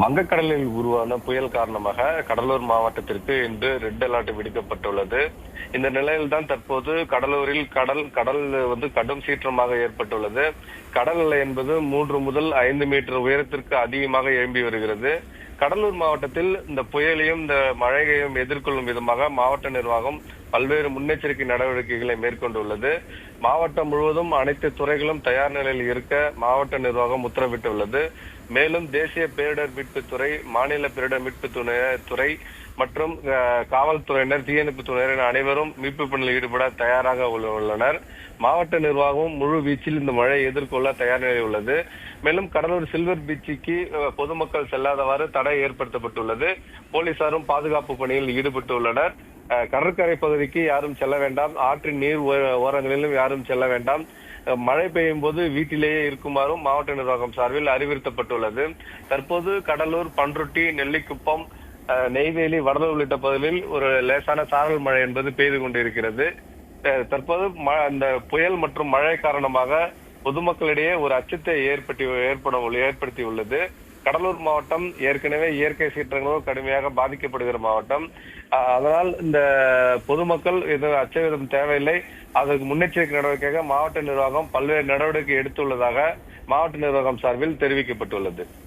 வங்கக்கடலில் உருவான புயல் காரணமாக கடலூர் மாவட்டத்திற்கு இன்று ரெட் அலர்ட் விடுக்கப்பட்டுள்ளது. இந்த நிலையில்தான் தற்போது கடலூரில் கடல் கடும் சீற்றமாக ஏற்பட்டுள்ளது. கடல் அலை என்பது 3 முதல் 5 மீட்டர் உயரத்திற்கு அதிகமாக எழும்பி வருகிறது. கடலூர் மாவட்டத்தில் இந்த புயலையும் இந்த மழையையும் எதிர்கொள்ளும் விதமாக மாவட்ட நிர்வாகம் பல்வேறு முன்னெச்சரிக்கை நடவடிக்கைகளை மேற்கொண்டுள்ளது. மாவட்டம் முழுவதும் அனைத்து துறைகளும் தயார் நிலையில் இருக்க மாவட்ட நிர்வாகம் உத்தரவிட்டுள்ளது. மேலும் தேசிய பேரிடர் மீட்புத்துறை, மாநில பேரிடர் மீட்பு துறை மற்றும் காவல்துறையினர், தீயணைப்பு துறையினர் அனைவரும் மீட்பு பணியில் ஈடுபட தயாராக உள்ளனர். மாவட்ட நிர்வாகம் முழு வீச்சில் இந்த மழையை எதிர்கொள்ள தயார் நிலையில் உள்ளது. மேலும் கடலூர் சில்வர் பீச்சுக்கு பொதுமக்கள் செல்லாதவாறு தடை ஏற்படுத்தப்பட்டுள்ளது. போலீசாரும் பாதுகாப்பு பணியில் ஈடுபட்டுள்ளனர். கடற்கரை பகுதிக்கு யாரும் செல்ல வேண்டாம். ஆற்றின் நீர் ஓரங்களிலும் யாரும் செல்ல வேண்டாம். மழை பெய்யும் போது வீட்டிலேயே இருக்குமாறும் மாவட்ட நிர்வாகம் சார்பில் அறிவுறுத்தப்பட்டுள்ளது. தற்போது கடலூர், பண்ருட்டி, நெல்லிக்குப்பம், நெய்வேலி, வடலூர் உள்ளிட்ட பகுதிகளில் ஒரு லேசான சாரல் மழை என்பது பெய்து கொண்டிருக்கிறது. தற்போது இந்த புயல் மற்றும் மழை காரணமாக பொதுமக்களிடையே ஒரு அச்சத்தை ஏற்படுத்தி உள்ளது. கடலூர் மாவட்டம் ஏற்கனவே இயற்கை சீற்றங்களும் கடுமையாக பாதிக்கப்படுகிற மாவட்டம். அதனால் இந்த பொதுமக்கள் எதுவும் அச்சம் தேவையில்லை. அதற்கு முன்னெச்சரிக்கை நடவடிக்கையாக மாவட்ட நிர்வாகம் பல்வேறு நடவடிக்கை எடுத்துள்ளதாக மாவட்ட நிர்வாகம் சார்பில் தெரிவிக்கப்பட்டுள்ளது.